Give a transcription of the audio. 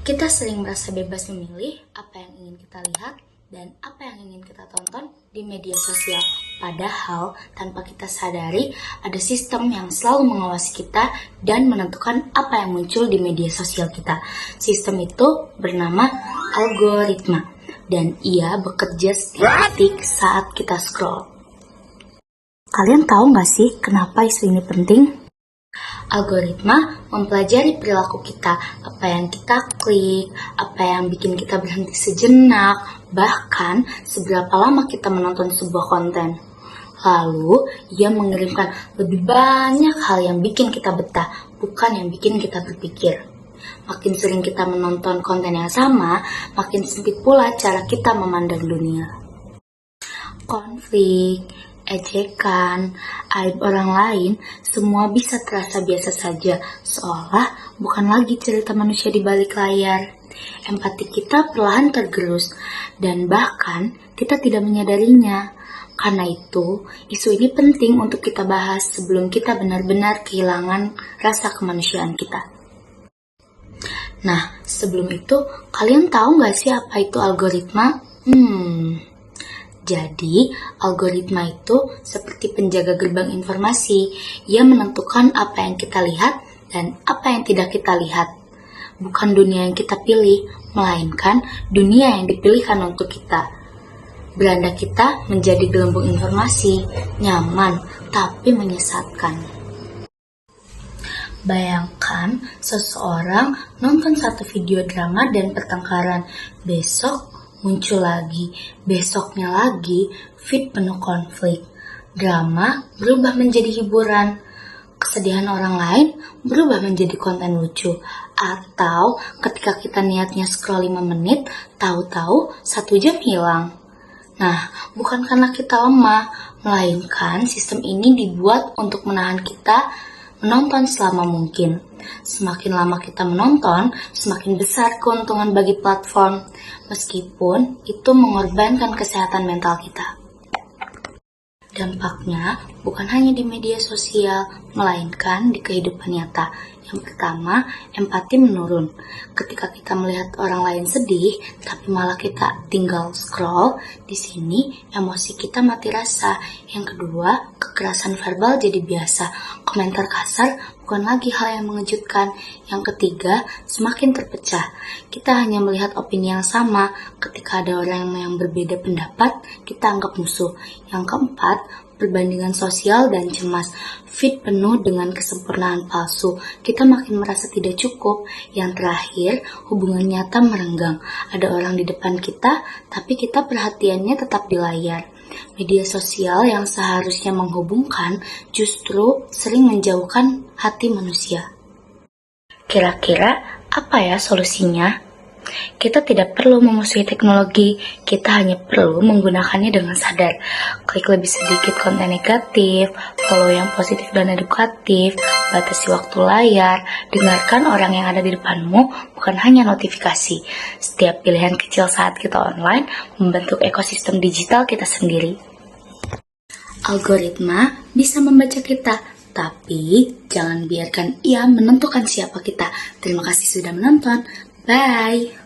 Kita sering merasa bebas memilih apa yang ingin kita lihat dan apa yang ingin kita tonton di media sosial. Padahal tanpa kita sadari ada sistem yang selalu mengawasi kita dan menentukan apa yang muncul di media sosial kita. Sistem itu bernama algoritma dan ia bekerja setiap detik saat kita scroll. Kalian tahu nggak sih kenapa isu ini penting? Algoritma mempelajari perilaku kita, apa yang kita klik, apa yang bikin kita berhenti sejenak, bahkan seberapa lama kita menonton sebuah konten. Lalu, ia mengirimkan lebih banyak hal yang bikin kita betah, bukan yang bikin kita berpikir. Makin sering kita menonton konten yang sama, makin sempit pula cara kita memandang dunia. Konflik, ejekan, aib orang lain, semua bisa terasa biasa saja, seolah bukan lagi cerita manusia di balik layar. Empati kita perlahan tergerus, dan bahkan kita tidak menyadarinya. Karena itu, isu ini penting untuk kita bahas sebelum kita benar-benar kehilangan rasa kemanusiaan kita. Nah, sebelum itu, kalian tahu nggak sih apa itu algoritma? Jadi, algoritma itu seperti penjaga gerbang informasi. Ia menentukan apa yang kita lihat dan apa yang tidak kita lihat. Bukan dunia yang kita pilih, melainkan dunia yang dipilihkan untuk kita. Beranda kita menjadi gelembung informasi, nyaman tapi menyesatkan. Bayangkan seseorang nonton satu video drama dan pertengkaran, besok muncul lagi, besoknya lagi, feed penuh konflik. Drama berubah menjadi hiburan, kesedihan orang lain berubah menjadi konten lucu. Atau ketika kita niatnya scroll 5 menit, tahu-tahu 1 jam hilang. Nah, bukan karena kita lemah, melainkan sistem ini dibuat untuk menahan kita menonton selama mungkin. Semakin lama kita menonton, semakin besar keuntungan bagi platform, meskipun itu mengorbankan kesehatan mental kita. Dampaknya bukan hanya di media sosial, melainkan di kehidupan nyata. Yang pertama, empati menurun. Ketika kita melihat orang lain sedih, tapi malah kita tinggal scroll, di sini emosi kita mati rasa. Yang kedua, kekerasan verbal jadi biasa. Komentar kasar bukan lagi hal yang mengejutkan. Yang ketiga, semakin terpecah. Kita hanya melihat opini yang sama. Ketika ada orang yang berbeda pendapat, kita anggap musuh. Yang keempat, perbandingan sosial dan cemas. Feed penuh dengan kesempurnaan palsu. Kita makin merasa tidak cukup. Yang terakhir, hubungan nyata merenggang. Ada orang di depan kita, tapi kita perhatiannya tetap di layar. Media sosial yang seharusnya menghubungkan justru sering menjauhkan hati manusia. Kira-kira apa ya solusinya? Kita tidak perlu memusuhi teknologi, kita hanya perlu menggunakannya dengan sadar. Klik lebih sedikit konten negatif, follow yang positif dan edukatif, batasi waktu layar, dengarkan orang yang ada di depanmu, bukan hanya notifikasi. Setiap pilihan kecil saat kita online membentuk ekosistem digital kita sendiri. Algoritma bisa membaca kita, tapi jangan biarkan ia menentukan siapa kita. Terima kasih sudah menonton. Bye!